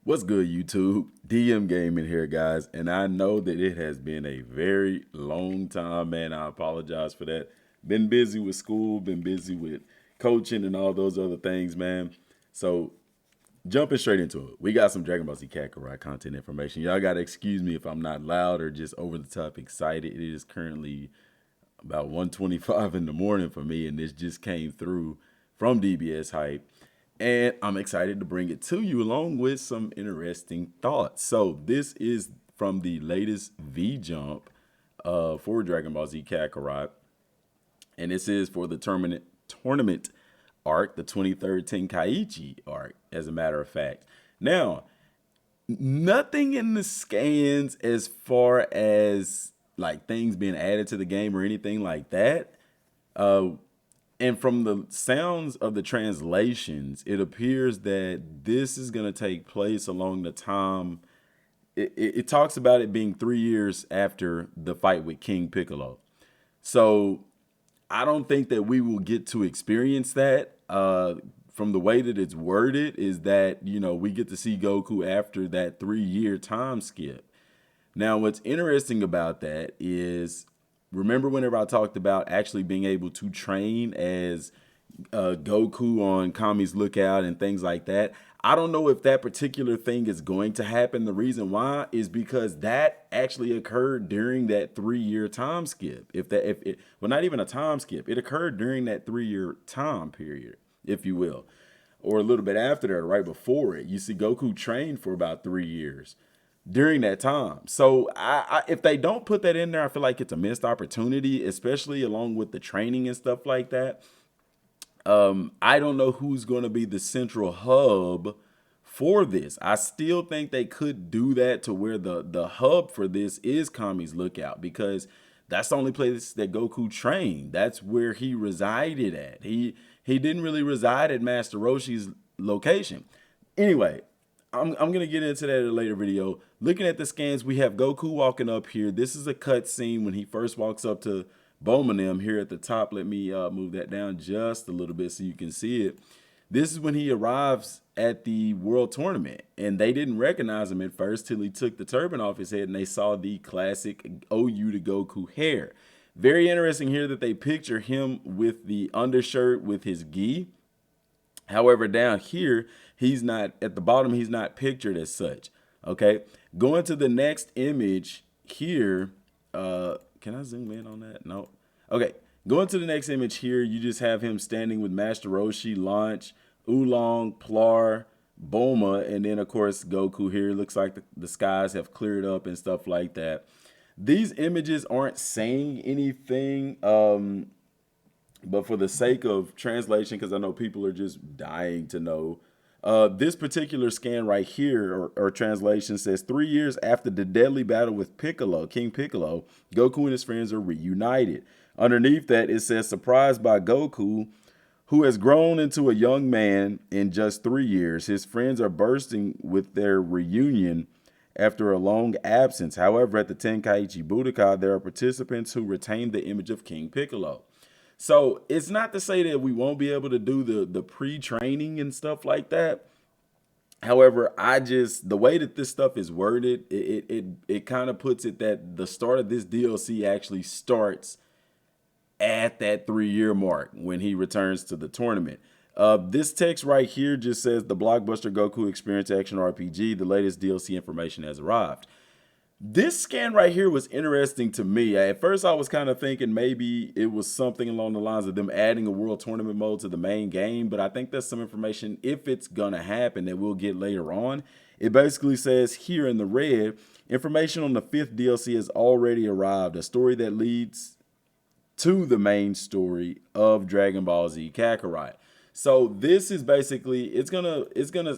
What's good, YouTube? Dmgaming here, guys. And I know that it has been a very long time, man. I apologize for that. Been busy with school, been busy with coaching and all those other things, man. So, jumping straight into it, we got some Dragon Ball Z Kakarot content information. Y'all got to excuse me if I'm not loud or just over the top excited. It is currently about 1:25 in the morning for me, and this just came through from DBS Hype. And I'm excited to bring it to you along with some interesting thoughts. So this is from the latest V Jump for Dragon Ball Z Kakarot. And this is for the tournament arc, the 23rd Tenkaichi arc, as a matter of fact. Now, nothing in the scans as far as like things being added to the game or anything like that. Uh, and from the sounds of the translations, it appears that this is going to take place along the time. It talks about it being 3 years after the fight with King Piccolo. So I don't think that we will get to experience that. From the way that it's worded, is that we get to see Goku after that 3 year time skip. Now, what's interesting about that is, remember whenever I talked about actually being able to train as Goku on Kami's Lookout and things like that? I don't know if that particular thing is going to happen. The reason why is because that actually occurred during that 3 year time skip. Well, not even a time skip, it occurred during that 3 year time period, if you will, or a little bit after that, right before it. You see, Goku trained for about 3 years during that time. So if they don't put that in there, I feel like it's a missed opportunity, especially along with the training and stuff like that. I don't know who's going to be the central hub for this. I still think they could do that to where the hub for this is Kami's Lookout, because that's the only place that Goku trained. That's where he resided at. He didn't really reside at Master Roshi's location. Anyway, I'm going to get into that in a later video. Looking at the scans, we have Goku walking up here. This is a cut scene when he first walks up to Bomanim here at the top. Let me move that down just a little bit so you can see it. This is when he arrives at the World Tournament, and they didn't recognize him at first till he took the turban off his head and they saw the classic OU to Goku hair. Very interesting here that they picture him with the undershirt with his gi. However, down here, he's not, at the bottom, he's not pictured as such. Okay, going to the next image here. Can I zoom in on that? No. Okay, going to the next image here, you just have him standing with Master Roshi, Launch, Oolong, Plar, Bulma, and then, of course, Goku here. Looks like the skies have cleared up and stuff like that. These images aren't saying anything, but for the sake of translation, because I know people are just dying to know, this particular scan right here, or translation, says 3 years after the deadly battle with Piccolo, King Piccolo, Goku and his friends are reunited. Underneath that, it says, surprised by Goku, who has grown into a young man in just 3 years. His friends are bursting with their reunion after a long absence. However, at the Tenkaichi Budokai, there are participants who retain the image of King Piccolo. So it's not to say that we won't be able to do the pre-training and stuff like that. However, the way that this stuff is worded, it kind of puts it that the start of this DLC actually starts at that 3 year mark when he returns to the tournament. This text right here just says the Blockbuster Goku Experience Action RPG, the latest DLC information has arrived. This scan right here was interesting to me. At first, I was kind of thinking maybe it was something along the lines of them adding a World Tournament mode to the main game, but I think that's some information, if it's going to happen, that we'll get later on. It basically says here in the red, information on the 5th DLC has already arrived, a story that leads to the main story of Dragon Ball Z Kakarot. So this is basically, it's gonna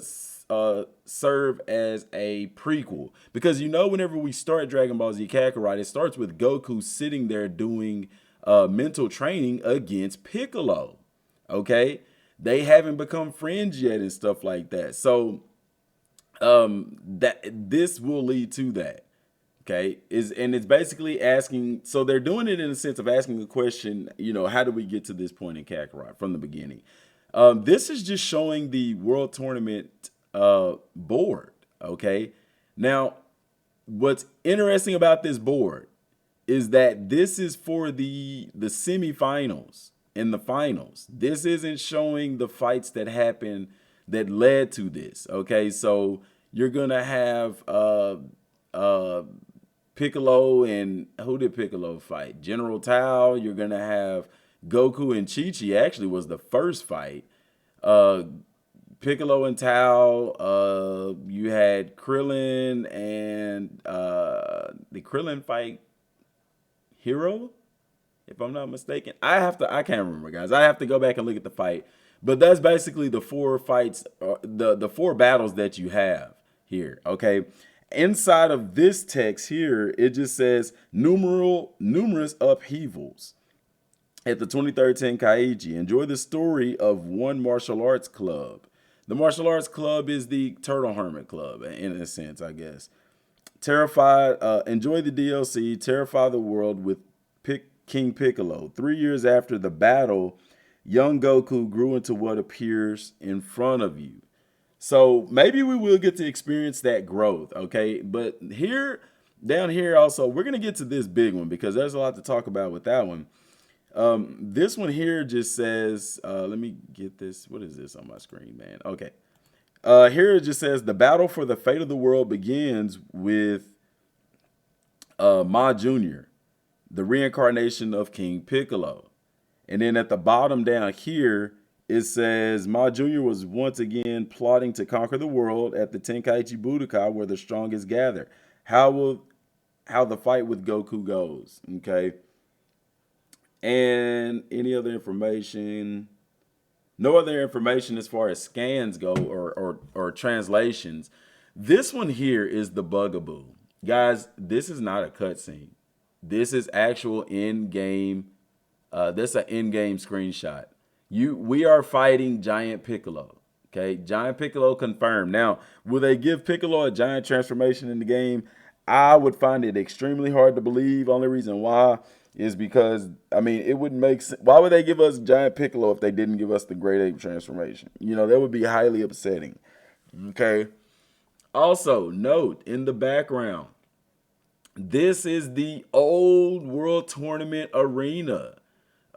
serve as a prequel, because whenever we start Dragon Ball Z Kakarot, it starts with Goku sitting there doing mental training against Piccolo. Okay, they haven't become friends yet and stuff like that. So that this will lead to that. Okay, it's basically asking, so they're doing it in a sense of asking the question, how do we get to this point in Kakarot from the beginning? This is just showing the World Tournament board. Okay. Now, what's interesting about this board is that this is for the semifinals and the finals. This isn't showing the fights that happened that led to this. Okay, so you're gonna have uh Piccolo, and who did Piccolo fight? General Tao. You're gonna have Goku and Chi-Chi. Actually was the first fight. Uh Piccolo and Tao. You had Krillin and the Krillin fight Hero, if I'm not mistaken. I can't remember, guys. I have to go back and look at the fight. But that's basically the four fights, the four battles that you have here. Okay. Inside of this text here, it just says numerous upheavals at the 2013 Kaiji. Enjoy the story of one martial arts club. The martial arts club is the Turtle Hermit Club, in a sense, I guess. Enjoy the DLC, terrify the world with King Piccolo. 3 years after the battle, young Goku grew into what appears in front of you. So maybe we will get to experience that growth, okay? But down here also, we're going to get to this big one because there's a lot to talk about with that one. This one here just says, let me get this. What is this on my screen, man? Okay. Here it just says, the battle for the fate of the world begins with Ma Jr., the reincarnation of King Piccolo. And then at the bottom down here, it says Ma Jr. was once again plotting to conquer the world at the Tenkaichi Budokai where the strongest gather. How the fight with Goku goes, okay? And any other information? No other information as far as scans go or translations. This one here is the bugaboo. Guys, this is not a cutscene. This is actual in-game. This is an in-game screenshot. We are fighting Giant Piccolo. Okay, Giant Piccolo confirmed. Now, will they give Piccolo a giant transformation in the game? I would find it extremely hard to believe. Only reason why is because, I mean, it wouldn't make sense. Why would they give us Giant Piccolo if they didn't give us the Great Ape transformation? You know, that would be highly upsetting. Okay. Also, note in the background, this is the old World Tournament arena.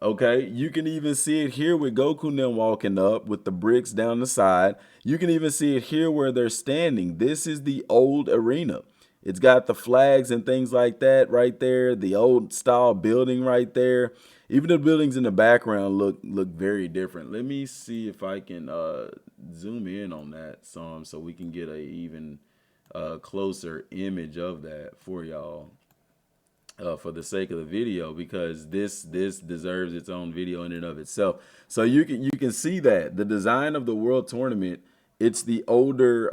Okay, you can even see it here with Goku now walking up with the bricks down the side. You can even see it here where they're standing. This is the old arena. It's got the flags and things like that right there. The old style building right there. Even the buildings in the background look very different. Let me see if I can zoom in on that some so we can get a even closer image of that for y'all. For the sake of the video, because this deserves its own video in and of itself. So you can see that the design of the World Tournament, it's the older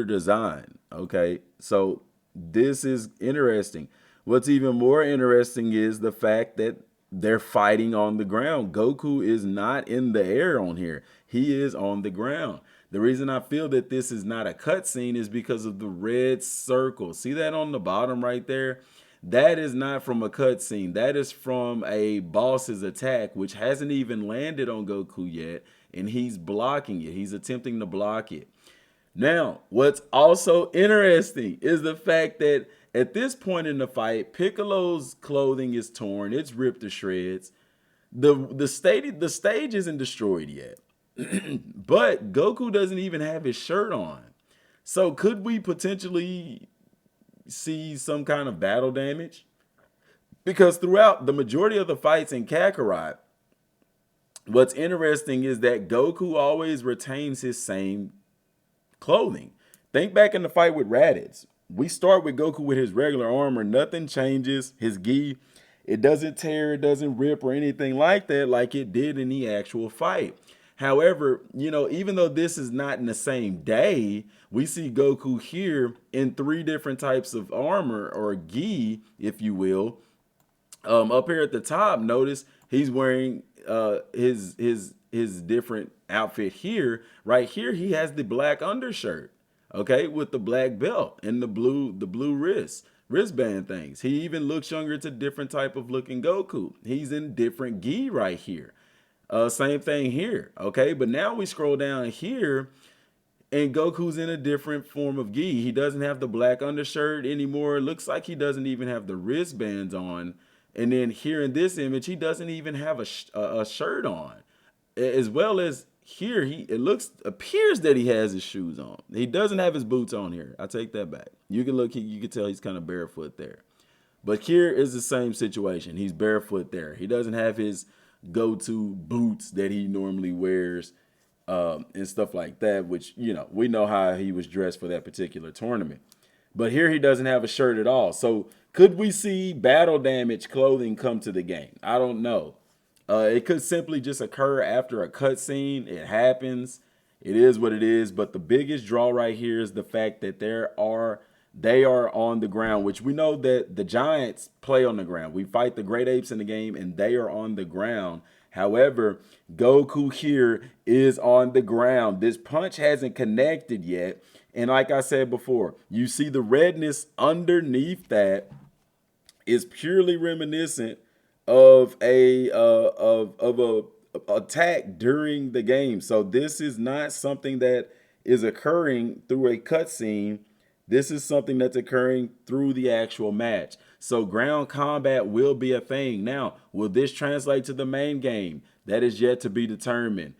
design. Okay, so this is interesting. What's even more interesting is the fact that they're fighting on the ground. Goku is not in the air on here. He is on the ground. The reason I feel that this is not a cutscene is because of the red circle. See that on the bottom right there? That is not from a cutscene. That is from a boss's attack, which hasn't even landed on Goku yet, and he's blocking it. He's attempting to block it. Now, what's also interesting is the fact that at this point in the fight, Piccolo's clothing is torn. It's ripped to shreds. The stage isn't destroyed yet, but Goku doesn't even have his shirt on. So could we potentially see some kind of battle damage? Because throughout the majority of the fights in Kakarot, what's interesting is that Goku always retains his same clothing. Think back in the fight with Raditz. We start with Goku with his regular armor. Nothing changes. His gi, it doesn't tear, it doesn't rip or anything like that like it did in the actual fight. However, you know, even though this is not in the same day, we see Goku here in 3 different types of armor or gi, if you will. Up here at the top, notice he's wearing his different outfit here. Right here, he has the black undershirt, okay, with the black belt and the blue wristband things. He even looks younger. It's a different type of looking Goku. He's in different gi right here. Same thing here, okay? But now we scroll down here. And Goku's in a different form of gi. He doesn't have the black undershirt anymore. It looks like he doesn't even have the wristbands on. And then here in this image, he doesn't even have a shirt on. As well as here, it appears that he has his shoes on. He doesn't have his boots on here. I take that back. You can look, you can tell he's kind of barefoot there. But here is the same situation. He's barefoot there. He doesn't have his go-to boots that he normally wears and stuff like that, which, we know how he was dressed for that particular tournament. But here he doesn't have a shirt at all. So could we see battle damage clothing come to the game? I don't know. It could simply just occur after a cutscene. It happens. It is what it is. But the biggest draw right here is the fact that they are on the ground, which we know that the Giants play on the ground. We fight the Great Apes in the game, and they are on the ground. However, Goku here is on the ground. This punch hasn't connected yet. And like I said before, you see the redness underneath that is purely reminiscent of a attack during the game. So this is not something that is occurring through a cutscene. This is something that's occurring through the actual match. So ground combat will be a thing. Now, will this translate to the main game? That is yet to be determined.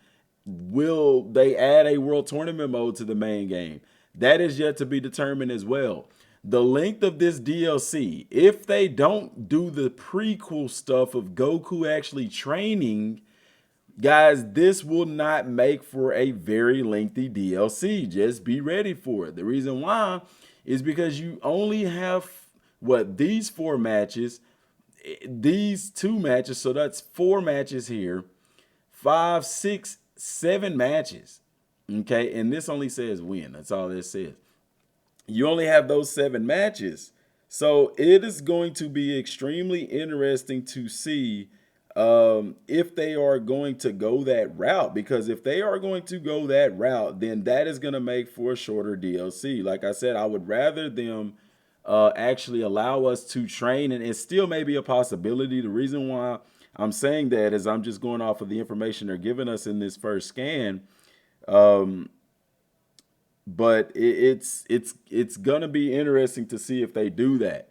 Will they add a world tournament mode to the main game? That is yet to be determined as well. The length of this DLC, if they don't do the prequel stuff of Goku actually training, guys, this will not make for a very lengthy DLC. Just be ready for it. The reason why is because you only have, these 4 matches, these 2 matches, so that's 4 matches here, 5, 6, 7 matches, okay? And this only says win. That's all this says. You only have those 7 matches. So it is going to be extremely interesting to see if they are going to go that route, because if they are going to go that route, then that is going to make for a shorter DLC. Like I said, I would rather them actually allow us to train, and it still may be a possibility. The reason why I'm saying that is I'm just going off of the information they're giving us in this first scan. But it's gonna be interesting to see if they do that.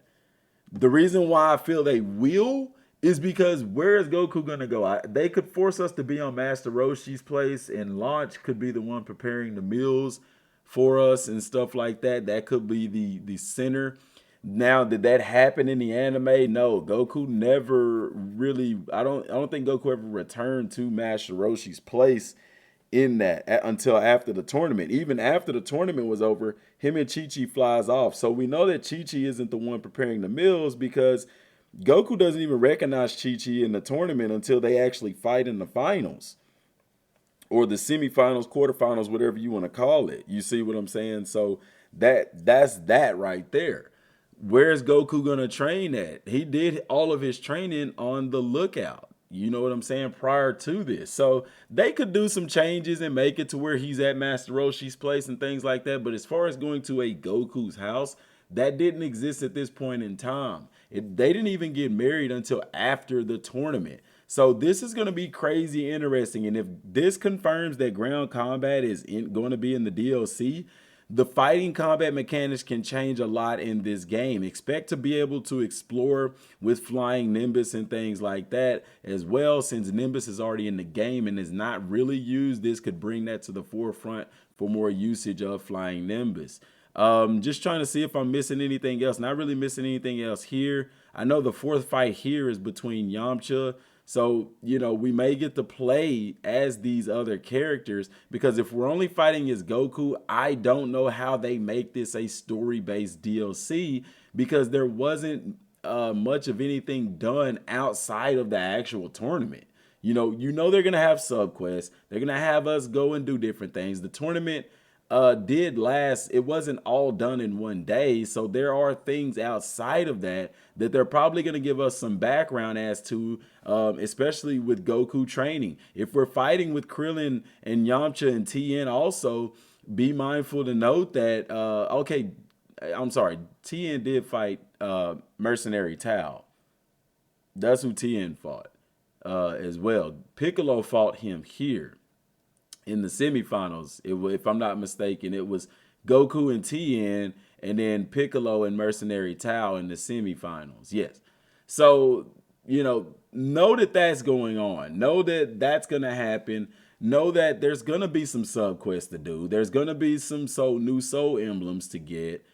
The reason why I feel they will is because where is Goku gonna go? They could force us to be on Master Roshi's place, and Launch could be the one preparing the meals for us and stuff like that. That could be the center. Now, did that happen in the anime? No, Goku never really. I don't think Goku ever returned to Master Roshi's place in that until after the tournament. Even after the tournament was over, him and Chi-Chi flies off. So we know that Chi-Chi isn't the one preparing the meals, because Goku doesn't even recognize Chi-Chi in the tournament until they actually fight in the finals, or the semifinals, quarterfinals, whatever you want to call it. You see what I'm saying? So that's that right there. Where's Goku gonna train at? He did all of his training on the Lookout. You know what I'm saying? Prior to this. So they could do some changes and make it to where he's at Master Roshi's place and things like that. But as far as going to a Goku's house, that didn't exist at this point in time. They didn't even get married until after the tournament. So this is going to be crazy interesting. And if this confirms that ground combat is going to be in the DLC, the fighting combat mechanics can change a lot in this game. Expect to be able to explore with flying Nimbus and things like that as well. Since Nimbus is already in the game and is not really used, this could bring that to the forefront for more usage of flying Nimbus. Just trying to see if I'm missing anything else. Not really missing anything else here. I know the 4th fight here is between Yamcha. So, we may get to play as these other characters, because if we're only fighting as Goku, I don't know how they make this a story-based DLC, because there wasn't much of anything done outside of the actual tournament. They're going to have subquests. They're going to have us go and do different things. The tournament did last. It wasn't all done in one day. So there are things outside of that they're probably going to give us some background as to, especially with Goku training. If we're fighting with Krillin and Yamcha and Tien, also be mindful to note that, I'm sorry, Tien did fight Mercenary Tao. That's who Tien fought as well. Piccolo fought him here. in the semifinals. If I'm not mistaken, it was Goku and Tien, and then Piccolo and Mercenary Tao in the semifinals. Yes. So, know that that's going on. Know that that's going to happen. Know that there's going to be some sub quests to do. There's going to be some new soul emblems to get.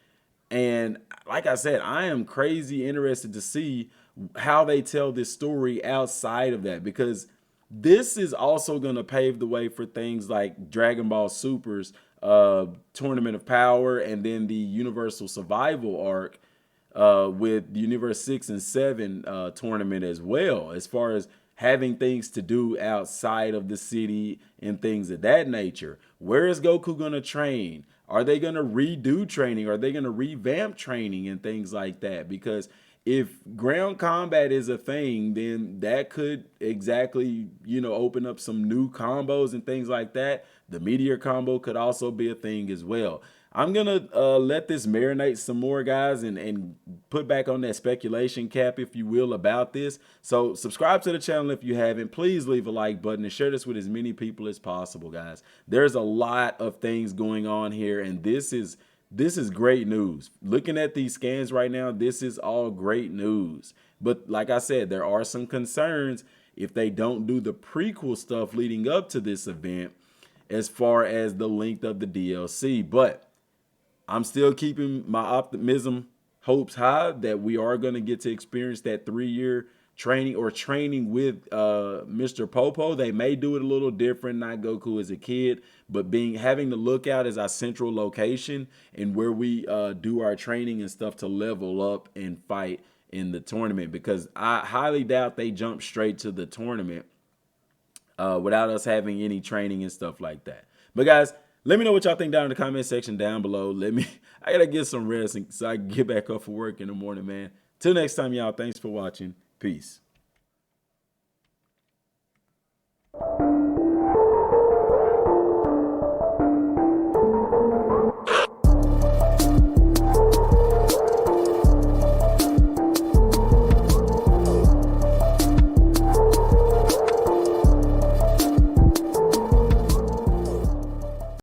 And like I said, I am crazy interested to see how they tell this story outside of that, because this is also going to pave the way for things like Dragon Ball Super's Tournament of Power, and then the Universal Survival arc with the Universe 6 and 7 tournament as well, as far as having things to do outside of the city and things of that nature. Where is Goku going to train? Are they going to redo training? Are they going to revamp training and things like that? Because if ground combat is a thing, then that could exactly, open up some new combos and things like that. The meteor combo could also be a thing as well. I'm gonna let this marinate some more, guys, and put back on that speculation cap, if you will, about this. So subscribe to the channel if you haven't. Please leave a like button and share this with as many people as possible, guys. There's a lot of things going on here, and this is great news. Looking at these scans right now, this is all great news. But like I said, there are some concerns if they don't do the prequel stuff leading up to this event, as far as the length of the DLC. But I'm still keeping my optimism hopes high that we are going to get to experience that 3-year training with Mr. Popo. They may do it a little different, not Goku as a kid, but having the lookout as our central location and where we do our training and stuff to level up and fight in the tournament, because I highly doubt they jump straight to the tournament without us having any training and stuff like that. But guys, let me know what y'all think down in the comment section down below. I gotta get some rest so I can get back up for work in the morning, man. Till next time, y'all, thanks for watching. Peace.